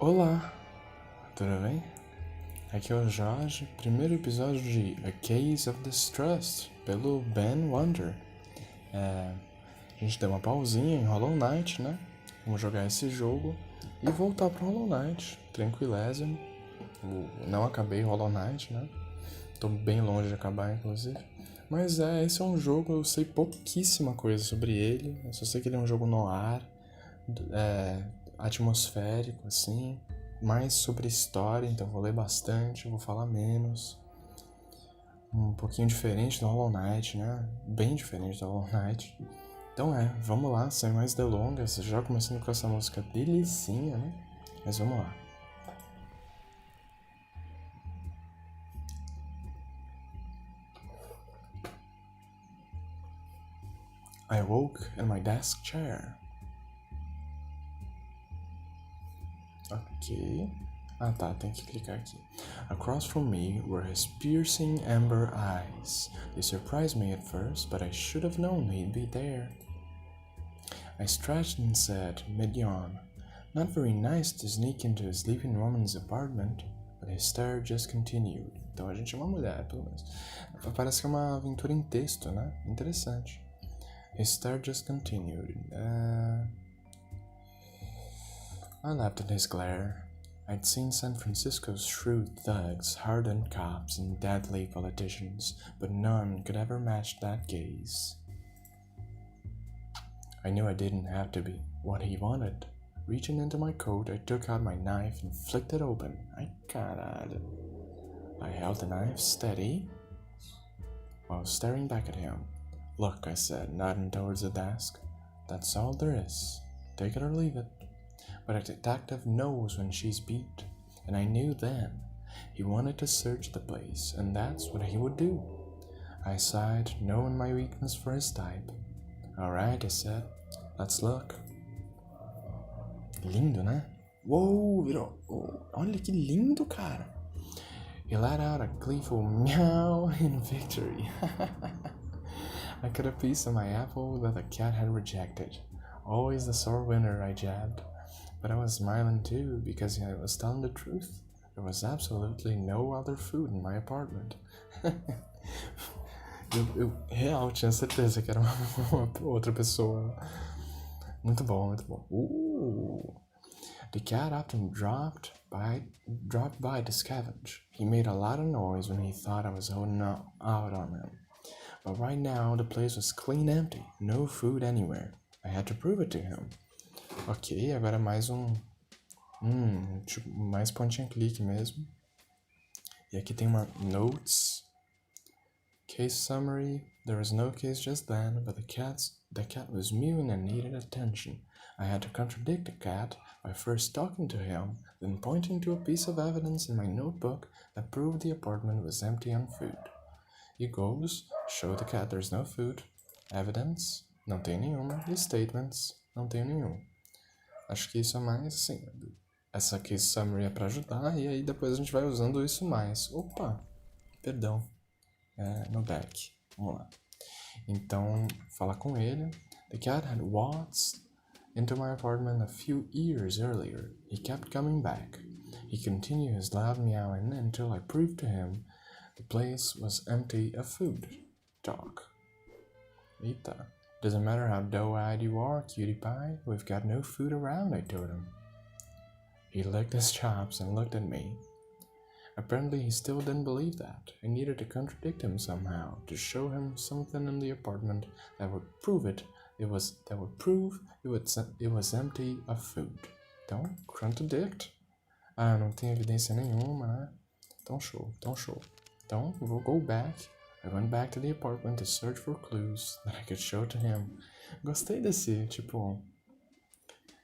Olá, tudo bem? Aqui é o Jorge, primeiro episódio de A Case of Distrust, pelo Ben Wonder. A gente deu uma pausinha em Hollow Knight, né? Vamos jogar esse jogo e voltar pro Hollow Knight, tranquilésimo. Não acabei Hollow Knight, né? Tô bem longe de acabar, inclusive. Mas esse é um jogo, eu sei pouquíssima coisa sobre ele. Eu só sei que ele é um jogo noir, atmosférico, assim. Mais sobre história, então vou ler bastante, vou falar menos. Um pouquinho diferente do Hollow Knight, né? Bem diferente do Hollow Knight. Então vamos lá, sem mais delongas. Já começando com essa música delicinha, né? Mas vamos lá. I woke in my desk chair. Ok. Tá, tem que clicar aqui. Across from me were his piercing amber eyes. They surprised me at first, but I should have known he'd be there. I stretched and said, mid-yawn, not very nice to sneak into a sleeping woman's apartment, but his stare just continued. Então a gente é uma mulher, pelo menos. Parece que é uma aventura em texto, né? Interessante. His stare just continued. I laughed at his glare. I'd seen San Francisco's shrewd thugs, hardened cops, and deadly politicians, but none could ever match that gaze. I knew I didn't have to be what he wanted. Reaching into my coat, I took out my knife and flicked it open. Ai, caralho. I held the knife steady while staring back at him. Look, I said, nodding towards the desk. That's all there is. Take it or leave it. But a detective knows when she's beat, and I knew then he wanted to search the place, and that's what he would do. I sighed, knowing my weakness for his type. Alright, I said, let's look. Lindo, né? Uou, virou. Olha que lindo, cara. He let out a gleeful meow in victory. I cut a piece of my apple that the cat had rejected. Always the sore winner, I jabbed. But I was smiling too, because I was telling the truth. There was absolutely no other food in my apartment. eu real tinha certeza que era uma outra pessoa. Muito bom, muito bom. The cat often dropped by to scavenge. He made a lot of noise when he thought I was holding out on him. But right now, the place was clean empty. No food anywhere. I had to prove it to him. Ok, agora mais tipo, mais pontinha clique mesmo. E aqui tem uma notes. Case summary. There was no case just then, but the cat was mewing and needed attention. I had to contradict the cat by first talking to him, then pointing to a piece of evidence in my notebook that proved the apartment was empty on food. He goes, show the cat there's no food. Evidence, não tem nenhuma. E statements, não tenho nenhum. Acho que isso é mais assim. Essa case summary é pra ajudar, e aí depois a gente vai usando isso mais. Opa, perdão. No back. Vamos lá. Então, fala com ele. The cat had waltzed into my apartment a few years earlier. He kept coming back. He continued his loud meowing until I proved to him the place was empty of food. Talk. Eita. Doesn't matter how doe-eyed you are, cutie pie. We've got no food around, I told him. He licked his chops and looked at me. Apparently he still didn't believe that. I needed to contradict him somehow, to show him something in the apartment that would prove it was empty of food. Então, contradict. Não tem evidência nenhuma, né? Então show. Então, we'll go back. I went back to the apartment to search for clues that I could show to him. Gostei desse, tipo...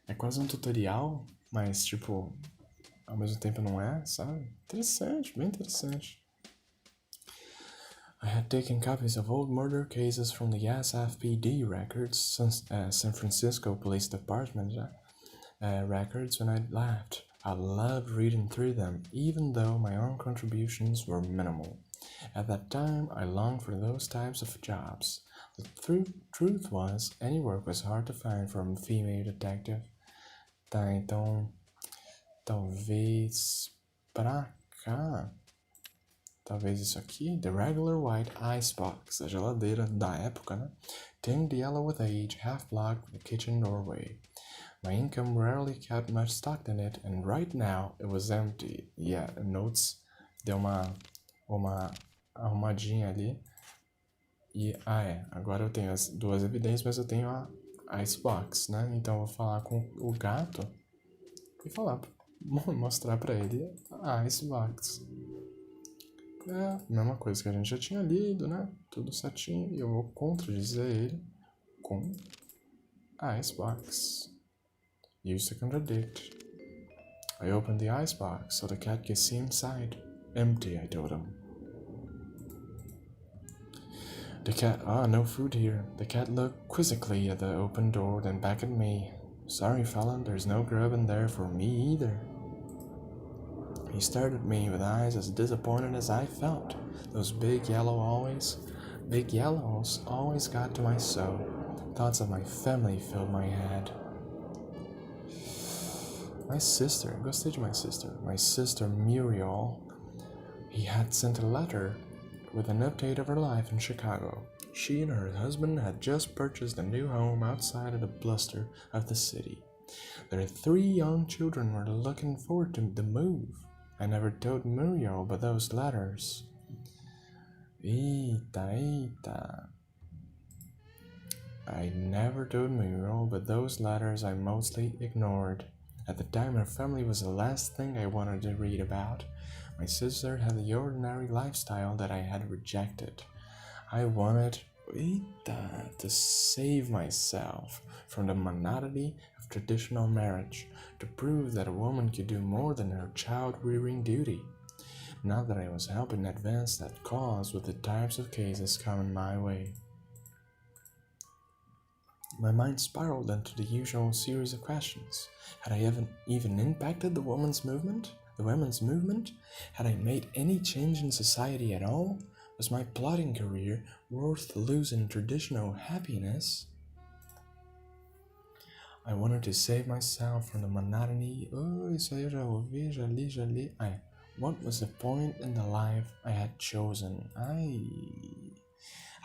É quase um tutorial, mas, tipo... Ao mesmo tempo não é, sabe? Interessante, bem interessante. I had taken copies of old murder cases from the SFPD records, San Francisco Police Department records, when I left. I loved reading through them, even though my own contributions were minimal. At that time, I longed for those types of jobs. The truth was, any work was hard to find for a female detective. Tá, talvez pra cá. Talvez isso aqui. The regular white icebox, a geladeira da época, né? Tinged yellow with age, half blocked the kitchen doorway. My income rarely kept much stock in it, and right now it was empty. Yeah, notes deu uma arrumadinha ali. E, agora eu tenho as duas evidências, mas eu tenho a icebox, né? Então eu vou falar com o gato e mostrar pra ele a icebox. É a mesma coisa que a gente já tinha lido, né? Tudo certinho. E eu vou contradizer ele com a icebox. Used to contradict. I opened the icebox so the cat could see inside. Empty, I told him. The cat, no food here. The cat looked quizzically at the open door, then back at me. Sorry, fella, there's no grub in there for me either. He stared at me with eyes as disappointed as I felt. Those big yellows always got to my soul. Thoughts of my family filled my head. My sister, gostei de my sister Muriel. He had sent a letter with an update of her life in Chicago. She and her husband had just purchased a new home outside of the bluster of the city. Their 3 young children were looking forward to the move. I never told Muriel about those letters. Eita. I never told Muriel, but those letters I mostly ignored. At the time, her family was the last thing I wanted to read about. My sister had the ordinary lifestyle that I had rejected. I wanted to save myself from the monotony of traditional marriage, to prove that a woman could do more than her child-rearing duty. Not that I was helping advance that cause with the types of cases coming my way. My mind spiraled into the usual series of questions. Had I even impacted the women's movement? Had I made any change in society at all? Was my plotting career worth losing traditional happiness? I wanted to save myself from the monotony. Isso aí eu já ouvi, já li. What was the point in the life I had chosen?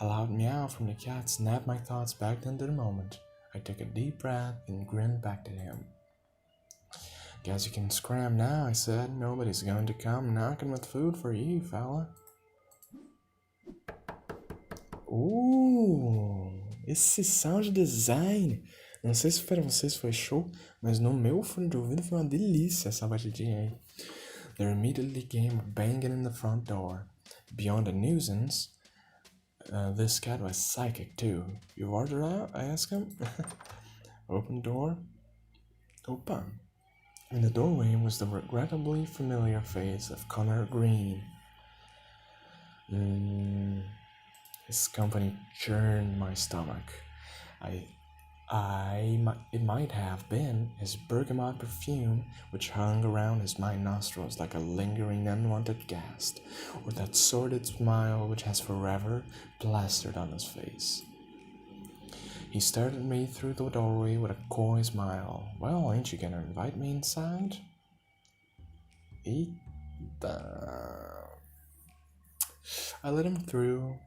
A loud meow from the cat snapped my thoughts back into the moment. I took a deep breath and grinned back to him. Guess you can scram now, I said. Nobody's going to come knocking with food for you, fella. Esse sound design. Não sei se para vocês foi show, mas no meu fone de ouvido foi uma delícia essa batidinha aí. There immediately came a banging in the front door. Beyond the nuisance, this cat was psychic too. You ordered out? I asked him. Open door. Opa. In the doorway was the regrettably familiar face of Connor Green. His company churned my stomach. It might have been his bergamot perfume which hung around his nostrils like a lingering unwanted gas, or that sordid smile which has forever plastered on his face. He stared at me through the doorway with a coy smile. Well, ain't you gonna invite me inside? Eita. I let him through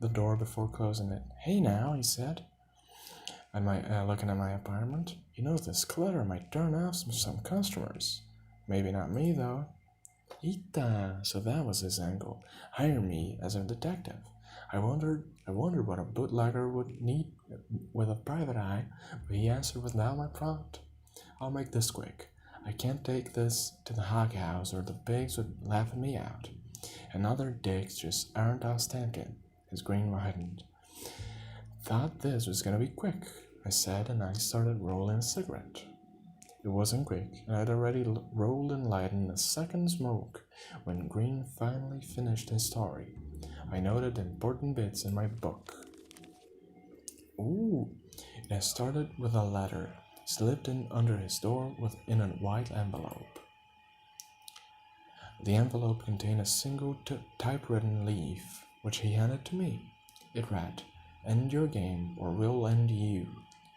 the door before closing it. Hey now, he said. Looking at my apartment. You know, this clutter might turn off some customers. Maybe not me, though. Eita, so that was his angle. Hire me as a detective. I wondered what a bootlegger would need with a private eye, but he answered without my prompt. I'll make this quick. I can't take this to the hog house or the pigs would laugh at me out. And other dicks just aren't all stinking. His grin widened. Thought this was gonna be quick, I said, and I started rolling a cigarette. It wasn't quick, and I'd already rolled and lighted a second smoke when Green finally finished his story. I noted important bits in my book. It had started with a letter slipped in under his door in a white envelope. The envelope contained a single typewritten leaf, which he handed to me. It read, "End your game, or we'll end you.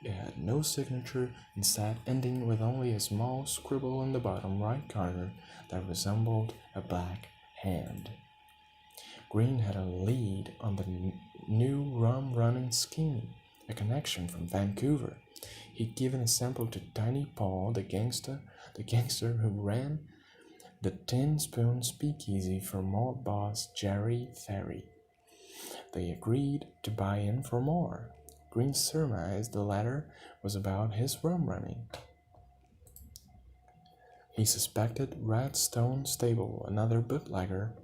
It had no signature, instead ending with only a small scribble in the bottom right corner that resembled a black hand. Green had a lead on the new rum running scheme, a connection from Vancouver. He'd given a sample to Tiny Paul, the gangster who ran the Tin Spoon Speakeasy for mob boss Jerry Ferry. They agreed to buy in for more. Green surmised the letter was about his rum running. He suspected Redstone Stable, another bootlegger,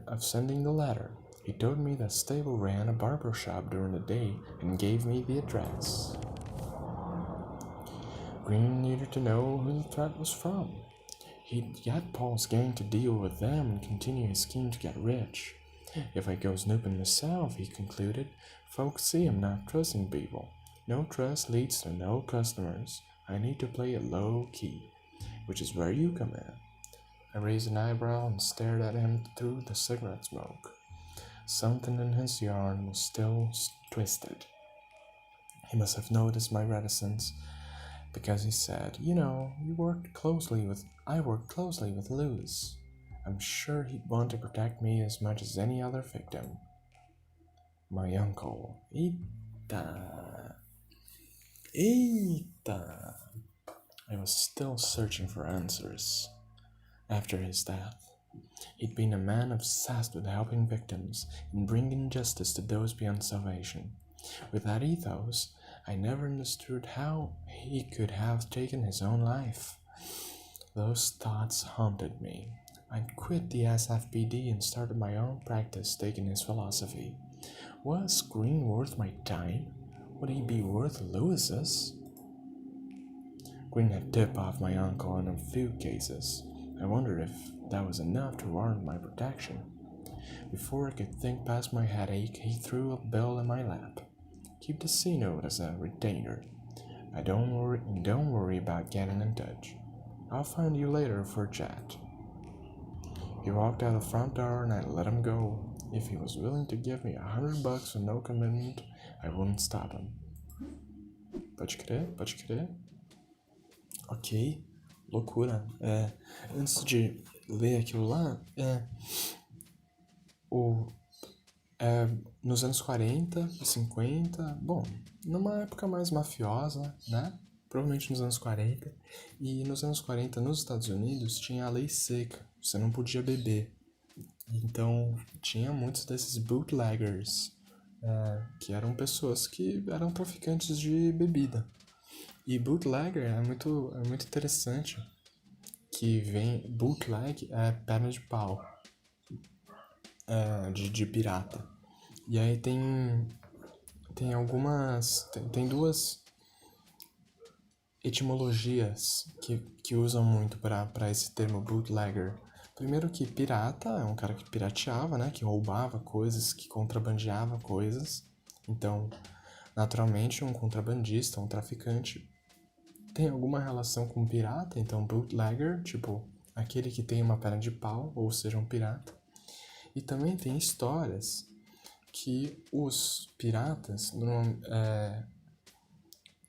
of sending the letter. He told me that Stable ran a barber shop during the day and gave me the address. Green needed to know who the threat was from. He'd get Paul's gang to deal with them and continue his scheme to get rich. If I go snooping myself, he concluded, folks see I'm not trusting people. No trust leads to no customers. I need to play it low key, which is where you come in. I raised an eyebrow and stared at him through the cigarette smoke. Something in his yarn was still twisted. He must have noticed my reticence, because he said, I worked closely with Lewis. I'm sure he'd want to protect me as much as any other victim. My uncle. Eita. I was still searching for answers. After his death, he'd been a man obsessed with helping victims and bringing justice to those beyond salvation. With that ethos, I never understood how he could have taken his own life. Those thoughts haunted me. I'd quit the SFPD and started my own practice taking his philosophy. Was Green worth my time? Would he be worth Lewis's? Green had tipped off my uncle on a few cases. I wondered if that was enough to warrant my protection. Before I could think past my headache, he threw a bill in my lap. Keep the C-note as a retainer. Don't worry about getting in touch. I'll find you later for a chat. He walked out the front door and I let him go. If he was willing to give me $100 for no commitment, I wouldn't stop him. Pode crer. Ok, loucura. Antes de ler aquilo lá, nos anos 40 e 50, bom, numa época mais mafiosa, né? Provavelmente nos anos 40. E nos anos 40, nos Estados Unidos, tinha a lei seca. Você não podia beber. Então, tinha muitos desses bootleggers, que eram pessoas que eram traficantes de bebida. E bootlegger é muito interessante, que vem, bootleg é perna de pau, de pirata. E aí tem algumas, tem duas etimologias que usam muito para esse termo bootlegger. Primeiro que pirata é um cara que pirateava, né? Que roubava coisas, que contrabandeava coisas. Então, naturalmente, um contrabandista, um traficante, tem alguma relação com pirata. Então, bootlegger, tipo, aquele que tem uma perna de pau, ou seja, um pirata. E também tem histórias que os piratas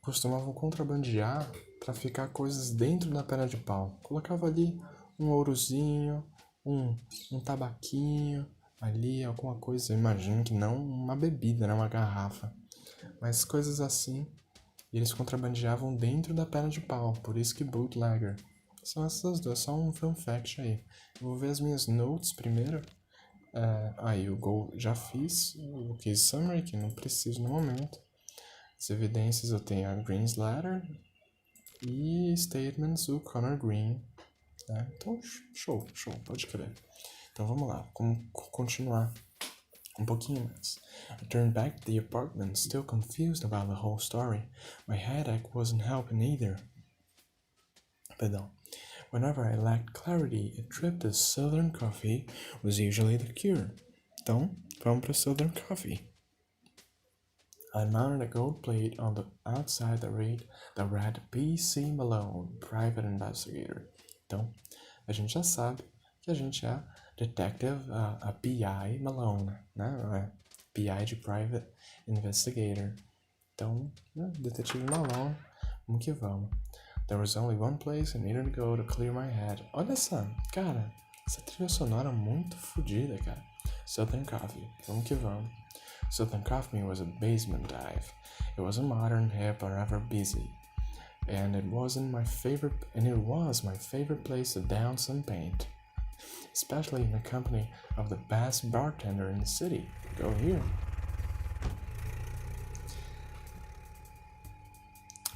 costumavam contrabandear para ficar coisas dentro da perna de pau. Colocava ali um ourozinho, um tabaquinho, ali alguma coisa, eu imagino que não uma bebida, não uma garrafa, mas coisas assim, e eles contrabandeavam dentro da perna de pau, por isso que bootlegger. São essas duas, só um fun fact aí. Eu vou ver as minhas notes primeiro. Aí o Go já fiz, o case summary, que não preciso no momento. As evidências eu tenho a Green's Letter e statements do Connor Green. Então, show, pode crer. Então vamos lá, vamos continuar um pouquinho mais. I turned back to the apartment, still confused about the whole story. My headache wasn't helping either. Perdão. Whenever I lacked clarity, a trip to Southern Coffee was usually the cure. Então, vamos para Southern Coffee. I mounted a gold plate on the outside that read P.C. Malone, Private Investigator. Então, a gente já sabe que a gente é Detective, a P.I. Malone, né? P.I. de Private Investigator. Então, detetive Malone, vamos que vamos. There was only one place I needed to go to clear my head. Olha essa, cara, essa trilha sonora muito fodida, cara. Southern Coffee, vamos que vamos. Southern Coffee was a basement dive. It wasn't modern, hip, or ever busy. And it was my favorite place to down some paint. Especially in the company of the best bartender in the city. Go here.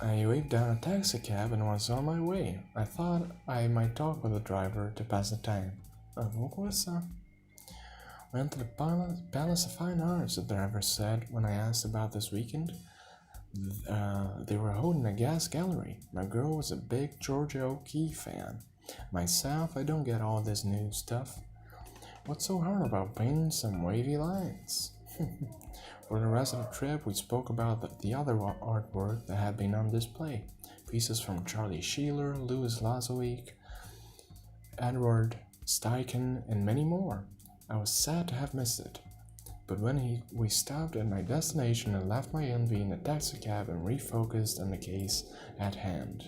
I waved down a taxi cab and was on my way. I thought I might talk with the driver to pass the time. Vamos conversar. Went to the Palace of Fine Arts, the driver said when I asked about this weekend. They were holding a gas gallery. My girl was a big Georgia O'Keeffe fan. Myself, I don't get all this new stuff. What's so hard about painting some wavy lines? For the rest of the trip, we spoke about the other artwork that had been on display. Pieces from Charlie Sheeler, Louis Lazowick, Edward Steichen, and many more. I was sad to have missed it. But when we stopped at my destination and left my envy in a taxicab and refocused on the case at hand.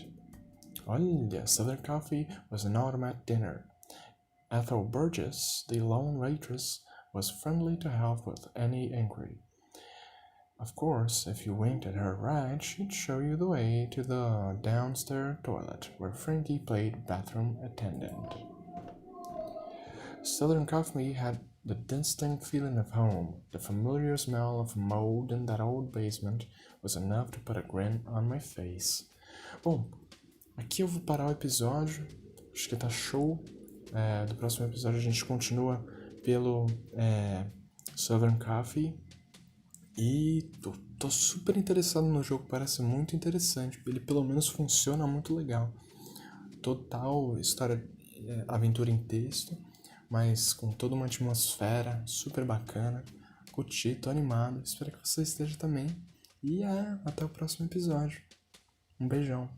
Olha, Southern Coffee was an automat dinner. Ethel Burgess, the lone waitress, was friendly to help with any inquiry. Of course, if you winked at her right, she'd show you the way to the downstairs toilet, where Frankie played bathroom attendant. Southern Coffee had the distinct feeling of home. The familiar smell of mold in that old basement was enough to put a grin on my face. Bom, aqui eu vou parar o episódio. Acho que tá show. Do próximo episódio a gente continua pelo Southern Coffee. E tô super interessado no jogo, parece muito interessante. Ele pelo menos funciona muito legal. Total história, aventura em texto, mas com toda uma atmosfera super bacana. Curti, tô animado, espero que você esteja também. E até o próximo episódio. Um beijão.